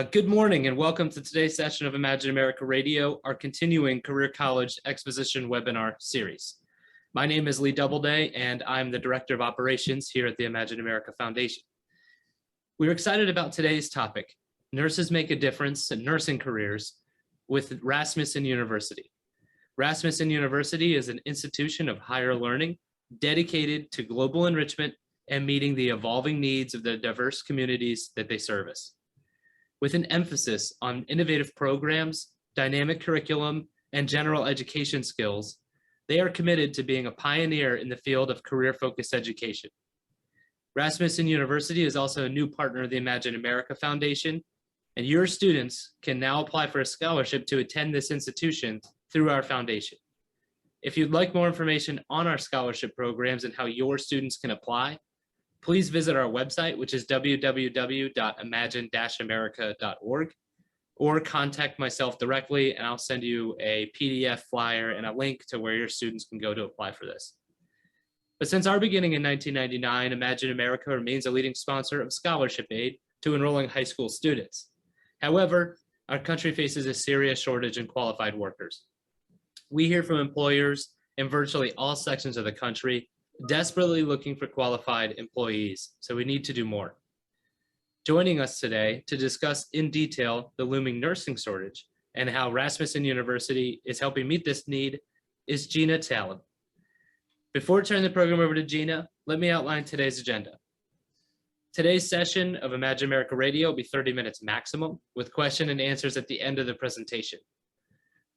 Good morning and welcome to today's session of Imagine America Radio, our continuing Career College Exposition webinar series. My name is Lee Doubleday and I'm the Director of Operations here at the Imagine America Foundation. We're excited about today's topic, Nurses Make a Difference in Nursing Careers with Rasmussen University. Rasmussen University is an institution of higher learning dedicated to global enrichment and meeting the evolving needs of the diverse communities that they service. With an emphasis on innovative programs, dynamic curriculum, and general education skills, they are committed to being a pioneer in the field of career-focused education. Rasmussen University is also a new partner of the Imagine America Foundation, and your students can now apply for a scholarship to attend this institution through our foundation. If you'd like more information on our scholarship programs and how your students can apply, please visit our website, which is www.imagine-america.org, or contact myself directly, and I'll send you a PDF flyer and a link to where your students can go to apply for this. But since our beginning in 1999, Imagine America remains a leading sponsor of scholarship aid to enrolling high school students. However, our country faces a serious shortage in qualified workers. We hear from employers in virtually all sections of the country desperately looking for qualified employees, so we need to do more. Joining us today to discuss in detail the looming nursing shortage and how Rasmussen University is helping meet this need is Gina Taleb. Before turning the program over to Gina, let me outline today's agenda. Today's session of Imagine America Radio will be 30 minutes maximum, with question and answers at the end of the presentation.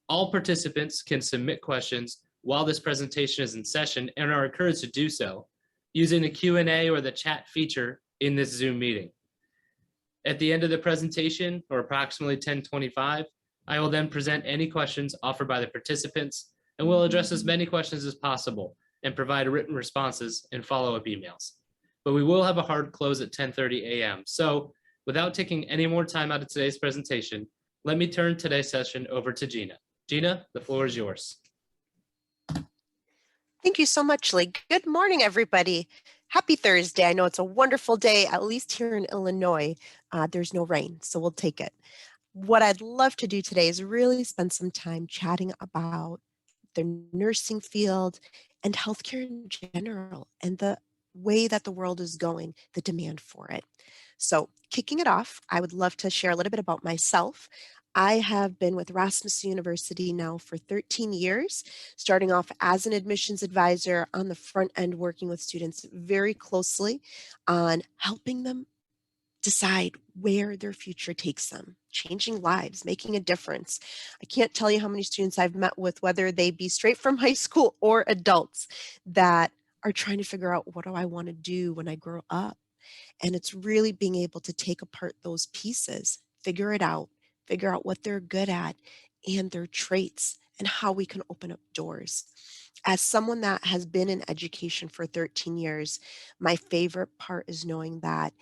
All participants can submit questions while this presentation is in session and are encouraged to do so using the Q&A or the chat feature in this Zoom meeting. At the end of the presentation, or approximately 10:25, I will then present any questions offered by the participants, and we'll address as many questions as possible and provide written responses and follow-up emails. But we will have a hard close at 10:30 a.m. So without taking any more time out of today's presentation, let me turn today's session over to Gina. Gina, the floor is yours. Thank you so much, Lee. Good morning, everybody. Happy Thursday. I know it's a wonderful day, at least here in Illinois. There's no rain, so we'll take it. What I'd love to do today is really spend some time chatting about the nursing field and healthcare in general and the way that the world is going, the demand for it. So kicking it off, I would love to share a little bit about myself. I have been with Rasmussen University now for 13 years, starting off as an admissions advisor on the front end, working with students very closely on helping them decide where their future takes them, changing lives, making a difference. I can't tell you how many students I've met with, whether they be straight from high school or adults, that are trying to figure out, what do I want to do when I grow up? And it's really being able to take apart those pieces, figure out what they're good at and their traits and how we can open up doors. As someone that has been in education for 13 years, my favorite part is knowing that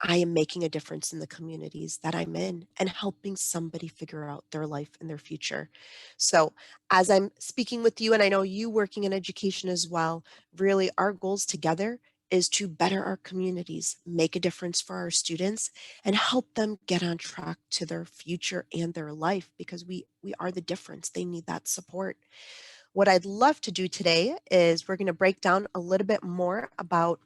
I am making a difference in the communities that I'm in and helping somebody figure out their life and their future. So as I'm speaking with you, and I know you working in education as well, really our goals together is to better our communities, make a difference for our students, and help them get on track to their future and their life, because we are the difference. They need that support. What I'd love to do today is we're going to break down a little bit more about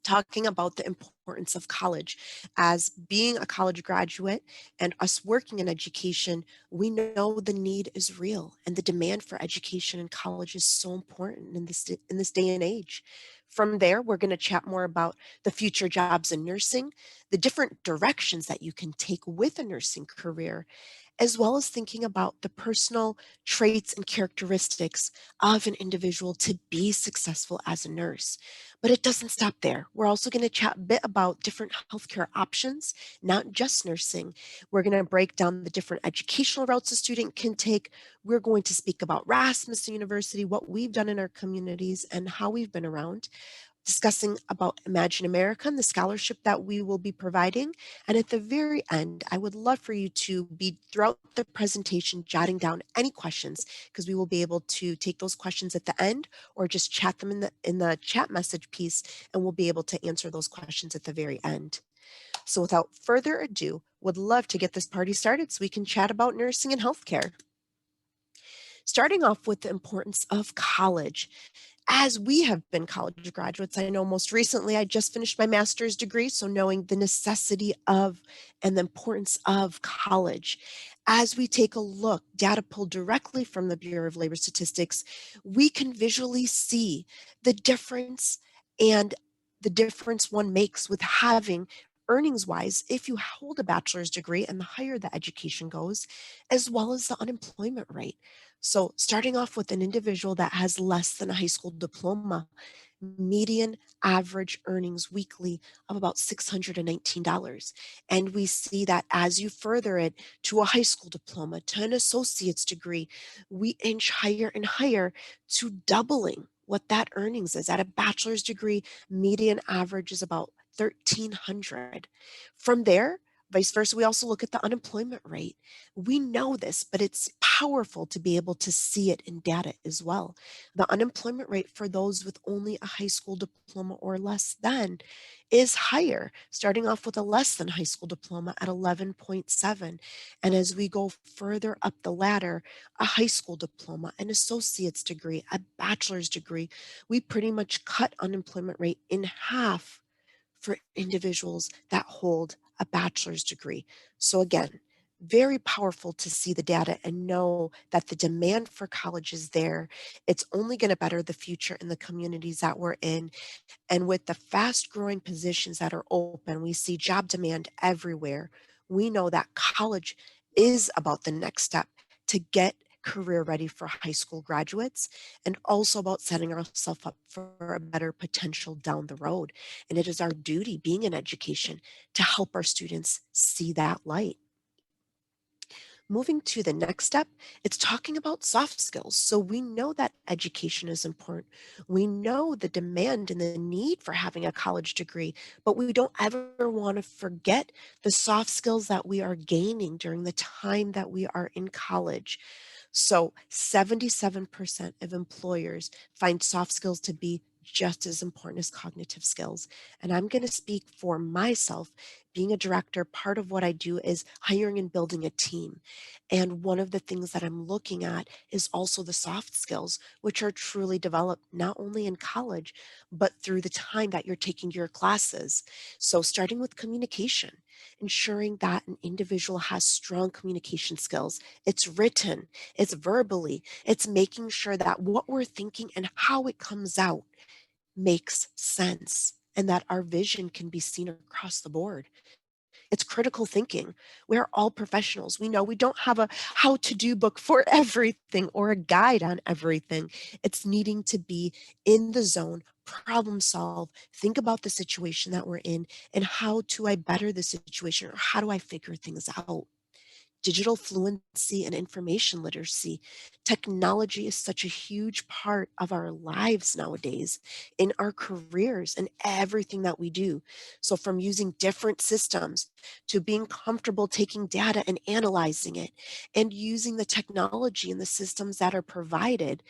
talking about the importance of college. As being a college graduate and us working in education, we know the need is real and the demand for education in college is so important in this day and age. From there, we're going to chat more about the future jobs in nursing, the different directions that you can take with a nursing career, as well as thinking about the personal traits and characteristics of an individual to be successful as a nurse. But it doesn't stop there. We're also going to chat a bit about different healthcare options, not just nursing. We're going to break down the different educational routes a student can take. We're going to speak about Rasmussen University, what we've done in our communities and how we've been around, discussing about Imagine America and the scholarship that we will be providing. And at the very end, I would love for you to be throughout the presentation jotting down any questions, because we will be able to take those questions at the end or just chat them in the chat message piece, and we'll be able to answer those questions at the very end. So without further ado, would love to get this party started so we can chat about nursing and healthcare. Starting off with the importance of college. As we have been college graduates, I know most recently I just finished my master's degree, so knowing the necessity of and the importance of college. As we take a look, data pulled directly from the Bureau of Labor Statistics, we can visually see the difference and the difference one makes with having earnings wise if you hold a bachelor's degree and the higher the education goes, as well as the unemployment rate. So, starting off with an individual that has less than a high school diploma, median average earnings weekly of about $619. And we see that as you further it to a high school diploma, to an associate's degree, we inch higher and higher to doubling what that earnings is. At a bachelor's degree, median average is about 1300. From there, vice versa, we also look at the unemployment rate. We know this, but it's powerful to be able to see it in data as well. The unemployment rate for those with only a high school diploma or less than is higher, starting off with a less than high school diploma at 11.7. And as we go further up the ladder, a high school diploma, an associate's degree, a bachelor's degree, we pretty much cut unemployment rate in half for individuals that hold a bachelor's degree. So again, very powerful to see the data and know that the demand for college is there. It's only going to better the future in the communities that we're in. And with the fast growing positions that are open, we see job demand everywhere. We know that college is about the next step to get career ready for high school graduates and also about setting ourselves up for a better potential down the road. And it is our duty, being in education, to help our students see that light. Moving to the next step, it's talking about soft skills. So we know that education is important. We know the demand and the need for having a college degree, but we don't ever want to forget the soft skills that we are gaining during the time that we are in college. So 77% of employers find soft skills to be just as important as cognitive skills. And I'm going to speak for myself. Being a director, part of what I do is hiring and building a team. And one of the things that I'm looking at is also the soft skills, which are truly developed not only in college, but through the time that you're taking your classes. So starting with communication, ensuring that an individual has strong communication skills. It's written, it's verbally, it's making sure that what we're thinking and how it comes out makes sense and that our vision can be seen across the board. It's critical thinking. We're all professionals. We know we don't have a how to do book for everything or a guide on everything. It's needing to be in the zone, problem solve, think about the situation that we're in, and how do I better the situation or how do I figure things out? Digital fluency and information literacy. Technology is such a huge part of our lives nowadays, in our careers and everything that we do. So, from using different systems to being comfortable taking data and analyzing it and using the technology and the systems that are provided,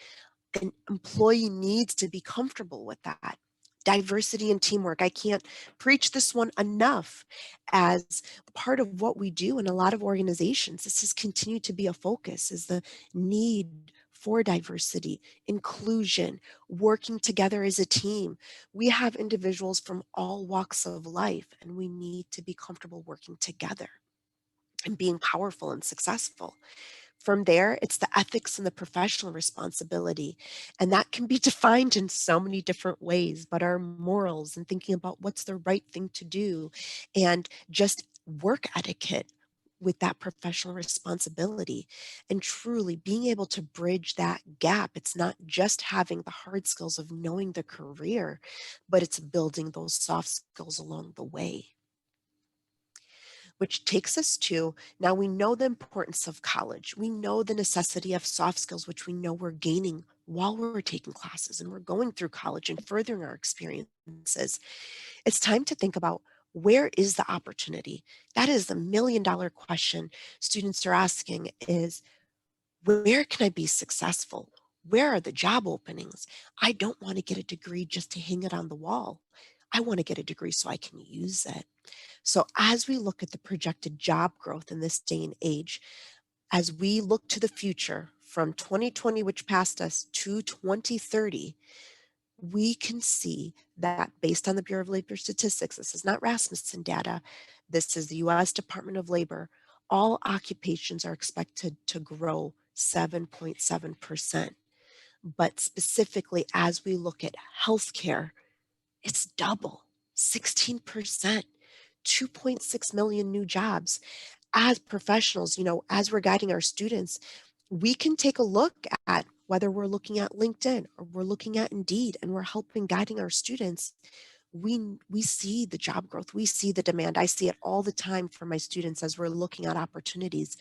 an employee needs to be comfortable with that. Diversity and teamwork. I can't preach this one enough as part of what we do in a lot of organizations. This has continued to be a focus is the need for diversity, inclusion, working together as a team. We have individuals from all walks of life and we need to be comfortable working together and being powerful and successful. From there, it's the ethics and the professional responsibility. And that can be defined in so many different ways, but our morals and thinking about what's the right thing to do and just work etiquette with that professional responsibility and truly being able to bridge that gap. It's not just having the hard skills of knowing the career, but it's building those soft skills along the way. Which takes us to now we know the importance of college. We know the necessity of soft skills, which we know we're gaining while we're taking classes and we're going through college and furthering our experiences. It's time to think about where is the opportunity? That is the $1 million question students are asking is where can I be successful? Where are the job openings? I don't want to get a degree just to hang it on the wall. I want to get a degree so I can use it. So as we look at the projected job growth in this day and age, as we look to the future from 2020, which passed us, to 2030, we can see that based on the Bureau of Labor Statistics, this is not Rasmussen data, this is the US Department of Labor, all occupations are expected to grow 7.7%. But specifically, as we look at healthcare, it's double, 16%, 2.6 million new jobs. As professionals, as we're guiding our students, we can take a look at whether we're looking at LinkedIn or we're looking at Indeed and we're helping guiding our students. We see the job growth, we see the demand. I see it all the time for my students as we're looking at opportunities.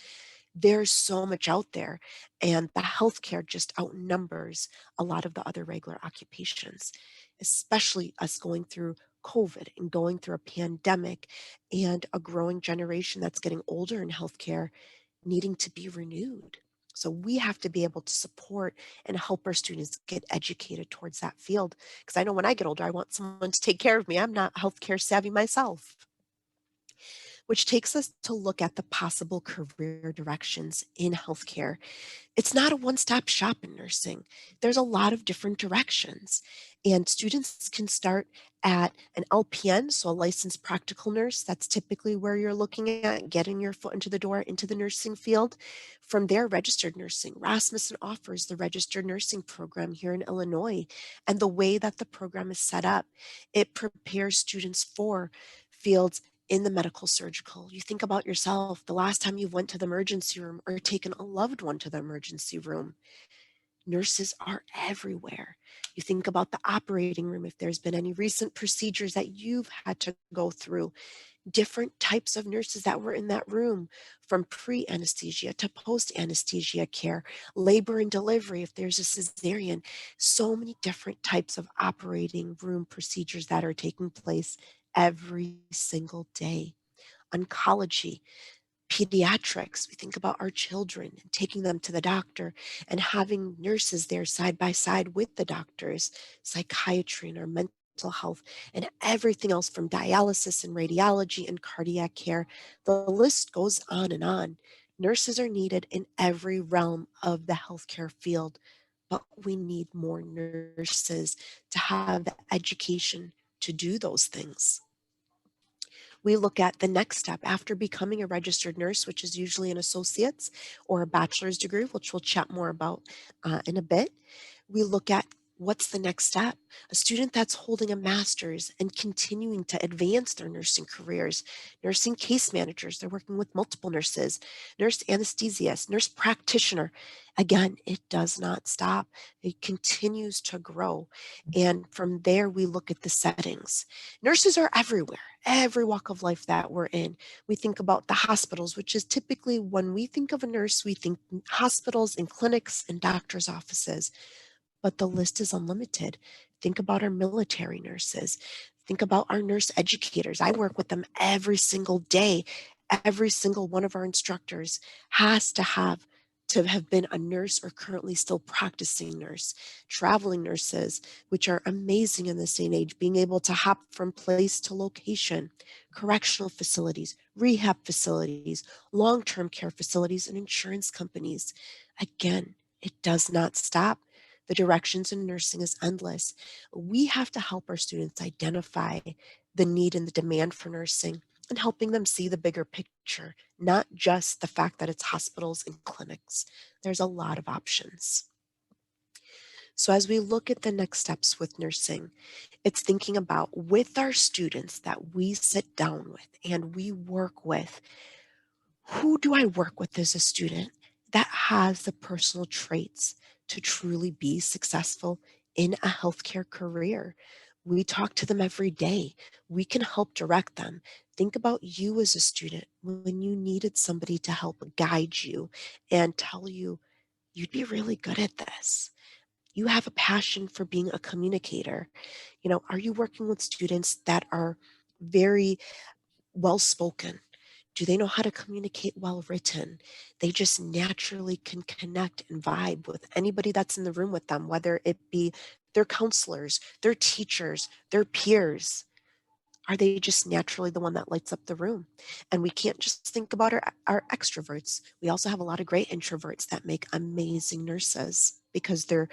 There's so much out there, and the healthcare just outnumbers a lot of the other regular occupations, especially us going through COVID and going through a pandemic and a growing generation that's getting older in healthcare needing to be renewed. So we have to be able to support and help our students get educated towards that field. Because I know when I get older, I want someone to take care of me. I'm not healthcare savvy myself, which takes us to look at the possible career directions in healthcare. It's not a one-stop shop in nursing. There's a lot of different directions. And students can start at an LPN, so a licensed practical nurse. That's typically where you're looking at getting your foot into the door into the nursing field. From there, registered nursing. Rasmussen offers the registered nursing program here in Illinois. And the way that the program is set up, it prepares students for fields in the medical surgical. You think about yourself, the last time you went to the emergency room or taken a loved one to the emergency room. Nurses are everywhere. You think about the operating room, if there's been any recent procedures that you've had to go through, different types of nurses that were in that room, from pre-anesthesia to post-anesthesia care, labor and delivery, if there's a cesarean, so many different types of operating room procedures that are taking place every single day. Oncology, pediatrics, we think about our children and taking them to the doctor and having nurses there side by side with the doctors, psychiatry and our mental health, and everything else from dialysis and radiology and cardiac care. The list goes on and on. Nurses are needed in every realm of the healthcare field, but we need more nurses to have the education to do those things. We look at the next step after becoming a registered nurse, which is usually an associate's or a bachelor's degree, which we'll chat more about in a bit. We look at what's the next step. A student that's holding a master's and continuing to advance their nursing careers, nursing case managers, they're working with multiple nurses, nurse anesthesiast, nurse practitioner. Again, it does not stop. It continues to grow. And from there, we look at the settings. Nurses are everywhere, every walk of life that we're in. We think about the hospitals, which is typically when we think of a nurse, we think hospitals and clinics and doctors' offices, but the list is unlimited. Think about our military nurses. Think about our nurse educators. I work with them every single day. Every single one of our instructors has to have been a nurse or currently still practicing nurse. Traveling nurses, which are amazing in this day and age, being able to hop from place to location. Correctional facilities, rehab facilities, long-term care facilities, and insurance companies. Again, it does not stop. The directions in nursing is endless. We have to help our students identify the need and the demand for nursing and helping them see the bigger picture, not just the fact that it's hospitals and clinics. There's a lot of options. So as we look at the next steps with nursing, it's thinking about with our students that we sit down with and we work with, who do I work with as a student that has the personal traits to truly be successful in a healthcare career? We talk to them every day. We can help direct them. Think about you as a student when you needed somebody to help guide you and tell you, you'd be really good at this. You have a passion for being a communicator. Are you working with students that are very well spoken? Do they know how to communicate well written? They just naturally can connect and vibe with anybody that's in the room with them, whether it be their counselors, their teachers, their peers. Are they just naturally the one that lights up the room? And we can't just think about our extroverts. We also have a lot of great introverts that make amazing nurses because they're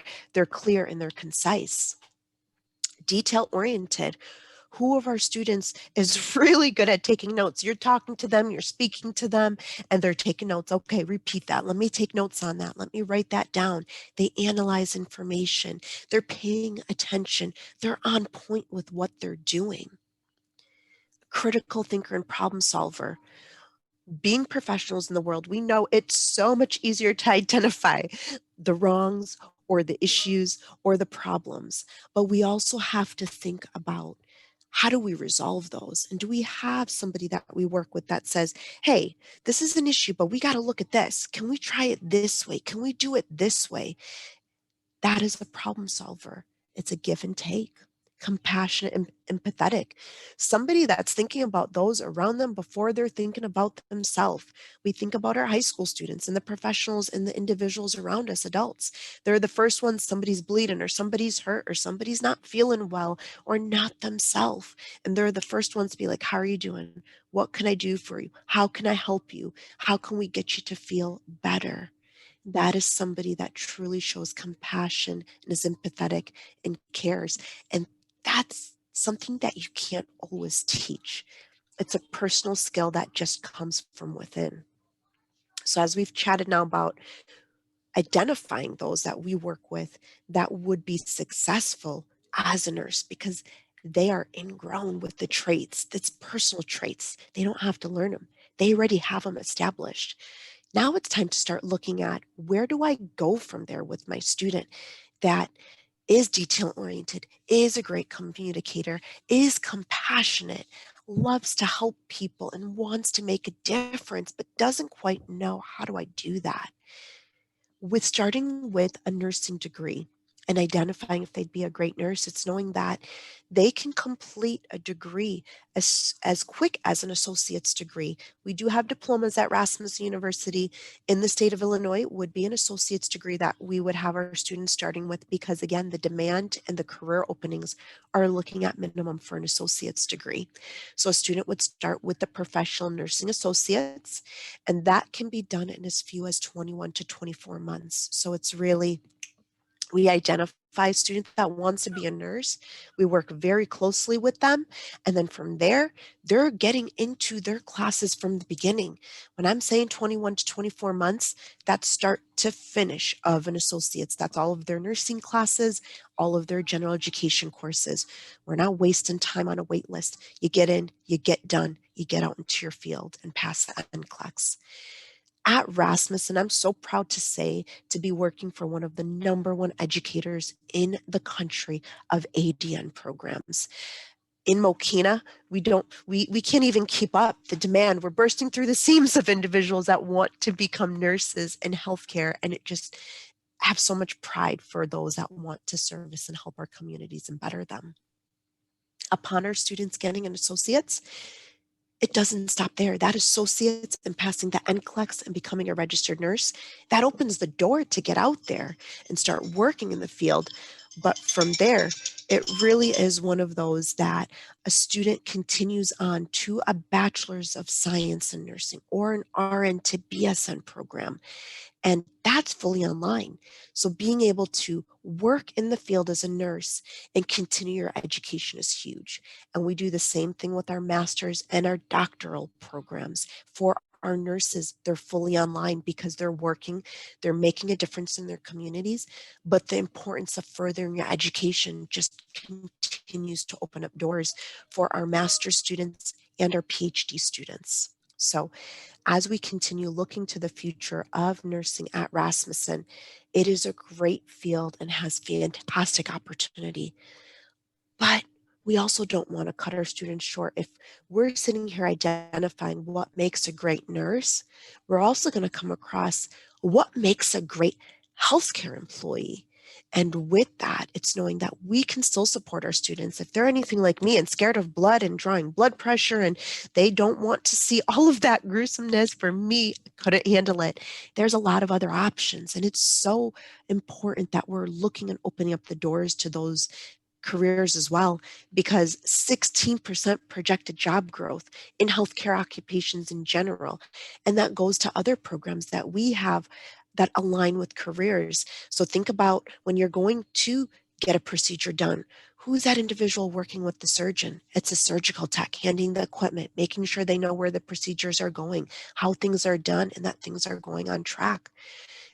clear and they're concise, detail oriented. Who of our students is really good at taking notes? You're talking to them, you're speaking to them, and they're taking notes. Okay, repeat that. Let me take notes on that. Let me write that down. They analyze information. They're paying attention. They're on point with what they're doing. Critical thinker and problem solver. Being professionals in the world, we know it's so much easier to identify the wrongs or the issues or the problems. But we also have to think about, how do we resolve those? And do we have somebody that we work with that says, hey, this is an issue, but we got to look at this. Can we try it this way? Can we do it this way? That is a problem solver. It's a give and take, compassionate and empathetic. Somebody that's thinking about those around them before they're thinking about themselves. We think about our high school students and the professionals and the individuals around us, adults. They're the first ones, somebody's bleeding or somebody's hurt or somebody's not feeling well or not themselves. And they're the first ones to be like, how are you doing? What can I do for you? How can I help you? How can we get you to feel better? That is somebody that truly shows compassion and is empathetic and cares. And that's something that you can't always teach. It's a personal skill that just comes from within. So, as we've chatted now about identifying those that we work with that would be successful as a nurse, because they are ingrown with the traits, that's personal traits. They don't have to learn them, they already have them established. Now it's time to start looking at, where do I go from there with my student that is detail oriented, is a great communicator, is compassionate, loves to help people and wants to make a difference, but doesn't quite know, how do I do that? With starting with a nursing degree and identifying if they'd be a great nurse, it's knowing that they can complete a degree as quick as an associate's degree. We do have diplomas at Rasmussen University in the state of Illinois. It would be an associate's degree that we would have our students starting with, because again, the demand and the career openings are looking at minimum for an associate's degree. So a student would start with the professional nursing associates, and that can be done in as few as 21 to 24 months. So it's really, we identify a student that wants to be a nurse. We work very closely with them. And then from there, they're getting into their classes from the beginning. When I'm saying 21 to 24 months, that's start to finish of an associate's. That's all of their nursing classes, all of their general education courses. We're not wasting time on a wait list. You get in, you get done, you get out into your field and pass the NCLEX. At Rasmussen, I'm so proud to say, to be working for one of the number one educators in the country of ADN programs. In Mokina, we can't even keep up the demand. We're bursting through the seams of individuals that want to become nurses in healthcare, and it just have so much pride for those that want to service and help our communities and better them. Upon our students getting an associate's, it doesn't stop there. That associates and passing the NCLEX and becoming a registered nurse, that opens the door to get out there and start working in the field. But from there, it really is one of those that a student continues on to a bachelor's of science in nursing or an RN to BSN program. And that's fully online. So being able to work in the field as a nurse and continue your education is huge. And we do the same thing with our master's and our doctoral programs. For our nurses, they're fully online because they're working, they're making a difference in their communities, but the importance of furthering your education just continues to open up doors for our master's students and our PhD students. So as we continue looking to the future of nursing at Rasmussen, it is a great field and has fantastic opportunity. But we also don't want to cut our students short. If we're sitting here identifying what makes a great nurse, we're also going to come across what makes a great healthcare employee. And with that, it's knowing that we can still support our students. If they're anything like me and scared of blood and drawing blood pressure, and they don't want to see all of that gruesomeness, for me, I couldn't handle it. There's a lot of other options. And it's so important that we're looking and opening up the doors to those careers as well, because 16% projected job growth in healthcare occupations in general. And that goes to other programs that we have that align with careers. So think about when you're going to get a procedure done. Who's that individual working with the surgeon? It's a surgical tech, handing the equipment, making sure they know where the procedures are going, how things are done, and that things are going on track.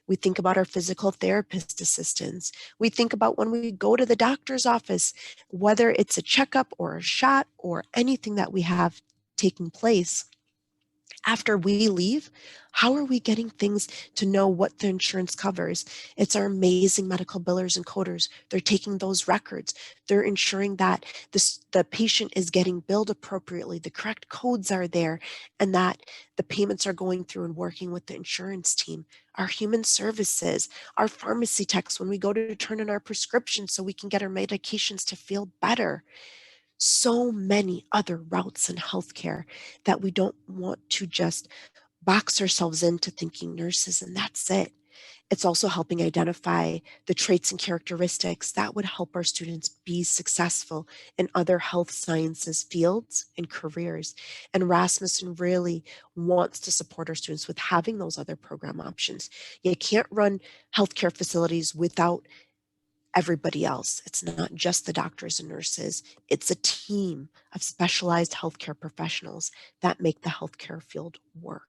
We think about our physical therapist assistants. We think about when we go to the doctor's office, whether it's a checkup or a shot or anything that we have taking place. After we leave, how are we getting things to know what the insurance covers? It's our amazing medical billers and coders. They're taking those records. They're ensuring that the patient is getting billed appropriately, the correct codes are there, and that the payments are going through and working with the insurance team. Our human services, our pharmacy techs, when we go to turn in our prescriptions so we can get our medications to feel better. So many other routes in healthcare that we don't want to just box ourselves into thinking nurses and that's it. It's also helping identify the traits and characteristics that would help our students be successful in other health sciences fields and careers. And Rasmussen really wants to support our students with having those other program options. You can't run healthcare facilities without everybody else. It's not just the doctors and nurses, it's a team of specialized healthcare professionals that make the healthcare field work.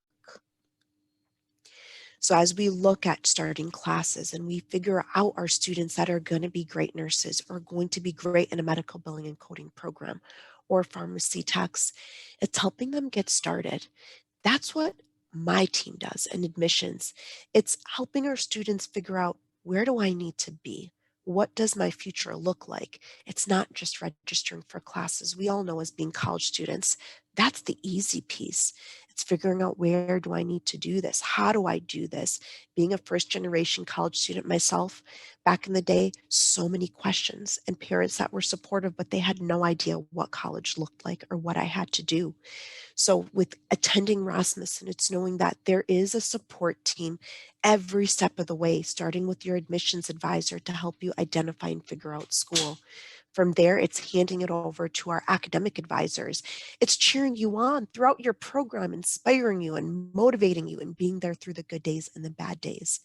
So as we look at starting classes and we figure out our students that are going to be great nurses or going to be great in a medical billing and coding program or pharmacy techs, it's helping them get started. That's what my team does in admissions. It's helping our students figure out, where do I need to be? What does my future look like? It's not just registering for classes. We all know as being college students, that's the easy piece. It's figuring out, where do I need to do this? How do I do this? Being a first generation college student myself, back in the day, so many questions and parents that were supportive, but they had no idea what college looked like or what I had to do. So with attending Rasmussen, it's knowing that there is a support team every step of the way, starting with your admissions advisor to help you identify and figure out school. From there, it's handing it over to our academic advisors. It's cheering you on throughout your program, inspiring you and motivating you and being there through the good days and the bad days.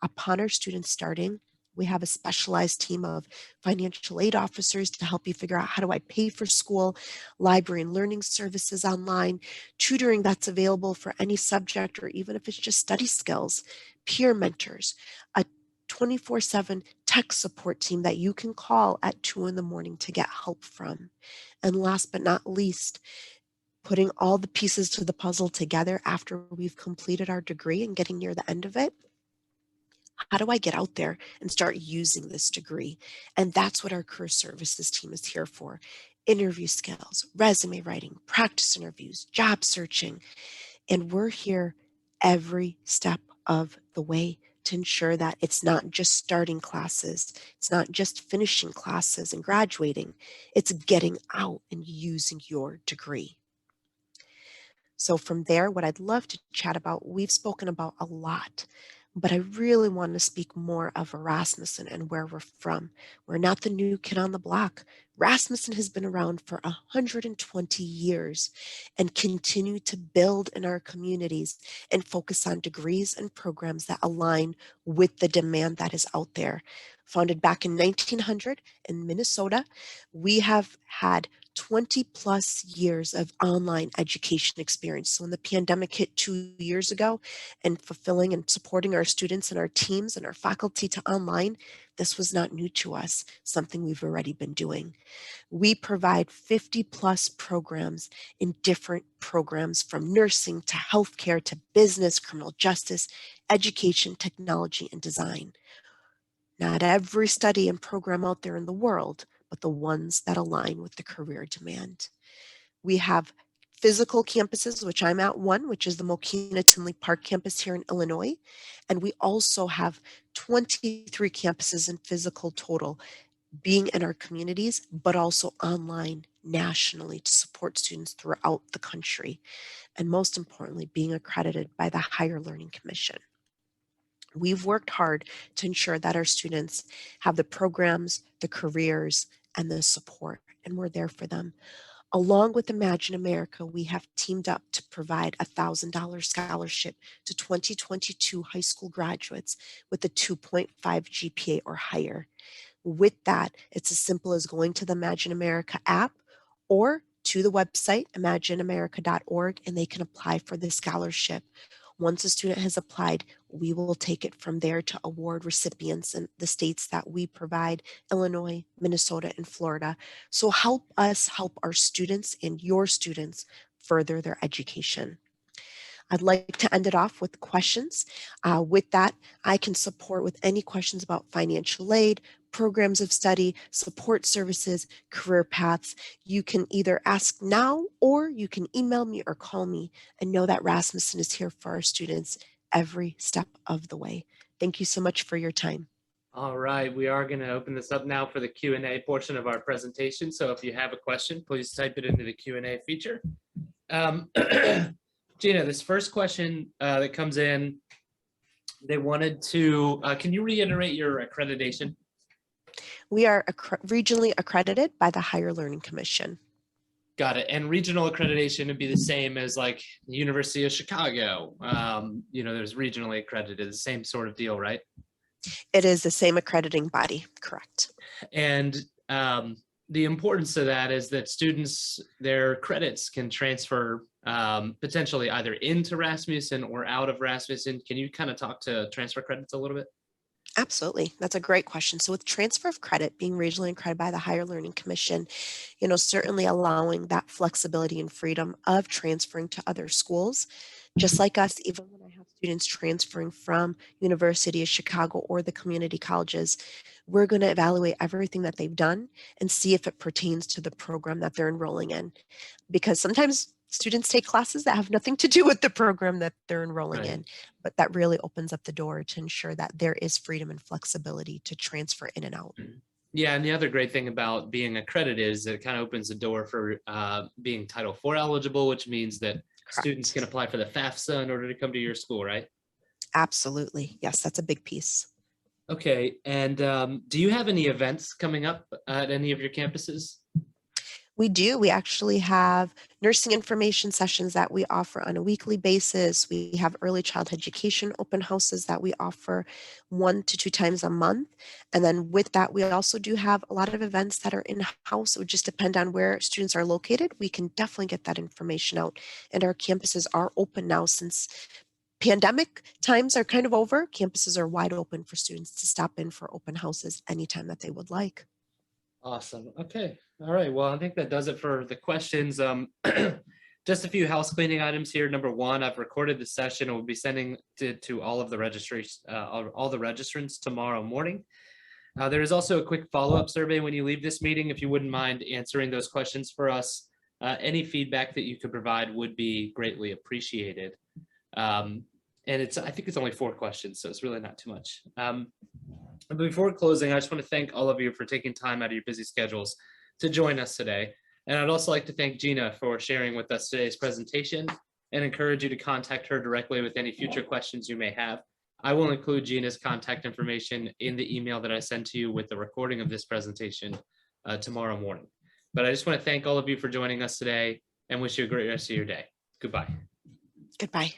Upon our students starting, we have a specialized team of financial aid officers to help you figure out, how do I pay for school, library and learning services online, tutoring that's available for any subject or even if it's just study skills, peer mentors, a 24/7 tech support team that you can call at 2 in the morning to get help from. And last but not least, putting all the pieces to the puzzle together after we've completed our degree and getting near the end of it. How do I get out there and start using this degree? And that's what our career services team is here for. Interview skills, resume writing, practice interviews, job searching. And we're here every step of the way to ensure that it's not just starting classes, it's not just finishing classes and graduating, it's getting out and using your degree. So from there, what I'd love to chat about, we've spoken about a lot, but I really want to speak more of Rasmussen and where we're from. We're not the new kid on the block. Rasmussen has been around for 120 years and continue to build in our communities and focus on degrees and programs that align with the demand that is out there. Founded back in 1900 in Minnesota, we have had 20 plus years of online education experience. So when the pandemic hit 2 years ago and fulfilling and supporting our students and our teams and our faculty to online, this was not new to us, something we've already been doing. We provide 50 plus programs in different programs from nursing to healthcare to business, criminal justice, education, technology, and design. Not every study and program out there in the world, but the ones that align with the career demand. We have physical campuses, which I'm at one, which is the Mokina Tinley Park campus here in Illinois. And we also have 23 campuses in physical total, being in our communities, but also online nationally to support students throughout the country. And most importantly, being accredited by the Higher Learning Commission. We've worked hard to ensure that our students have the programs, the careers, and the support, and we're there for them. Along with Imagine America, we have teamed up to provide a $1,000 scholarship to 2022 high school graduates with a 2.5 GPA or higher. With that, it's as simple as going to the Imagine America app or to the website, imagineamerica.org, and they can apply for the scholarship. Once a student has applied, we will take it from there to award recipients in the states that we provide, Illinois, Minnesota, and Florida. So help us help our students and your students further their education. I'd like to end it off with questions. With that, I can support with any questions about financial aid, programs of study, support services, career paths. You can either ask now or you can email me or call me, and know that Rasmussen is here for our students every step of the way. Thank you so much for your time. All right, we are going to open this up now for the Q&A portion of our presentation. So if you have a question, please type it into the Q&A feature. Gina, this first question that comes in, they wanted to, can you reiterate your accreditation? We are regionally accredited by the Higher Learning Commission. Got it. And regional accreditation would be the same as like the University of Chicago. There's regionally accredited, the same sort of deal, right? It is the same accrediting body, correct. And the importance of that is that students, their credits can transfer potentially either into Rasmussen or out of Rasmussen. Can you kind of talk to transfer credits a little bit? Absolutely. That's a great question. So with transfer of credit being regionally accredited by the Higher Learning Commission, certainly allowing that flexibility and freedom of transferring to other schools, just like us, even when I have students transferring from University of Chicago or the community colleges, we're going to evaluate everything that they've done and see if it pertains to the program that they're enrolling in. Because sometimes students take classes that have nothing to do with the program that they're enrolling in, but that really opens up the door to ensure that there is freedom and flexibility to transfer in and out. Yeah, and the other great thing about being accredited is that it kind of opens the door for being Title IV eligible, which means that students can apply for the FAFSA in order to come to your school, right? Absolutely. Yes, that's a big piece. Okay, and do you have any events coming up at any of your campuses? We do. We actually have nursing information sessions that we offer on a weekly basis. We have early childhood education open houses that we offer 1 to 2 times a month. And then with that, we also do have a lot of events that are in-house. It would just depend on where students are located. We can definitely get that information out. And our campuses are open now since pandemic times are kind of over. Campuses are wide open for students to stop in for open houses anytime that they would like. Awesome. Okay. All right. Well, I think that does it for the questions. Just a few house cleaning items here. Number one, I've recorded the session and we'll be sending to all of the all the registrants tomorrow morning. There is also a quick follow-up survey when you leave this meeting. If you wouldn't mind answering those questions for us, any feedback that you could provide would be greatly appreciated. And I think it's only 4 questions, so it's really not too much. And before closing, I just want to thank all of you for taking time out of your busy schedules to join us today. And I'd also like to thank Gina for sharing with us today's presentation and encourage you to contact her directly with any future questions you may have. I will include Gina's contact information in the email that I send to you with the recording of this presentation tomorrow morning. But I just want to thank all of you for joining us today and wish you a great rest of your day. Goodbye. Goodbye.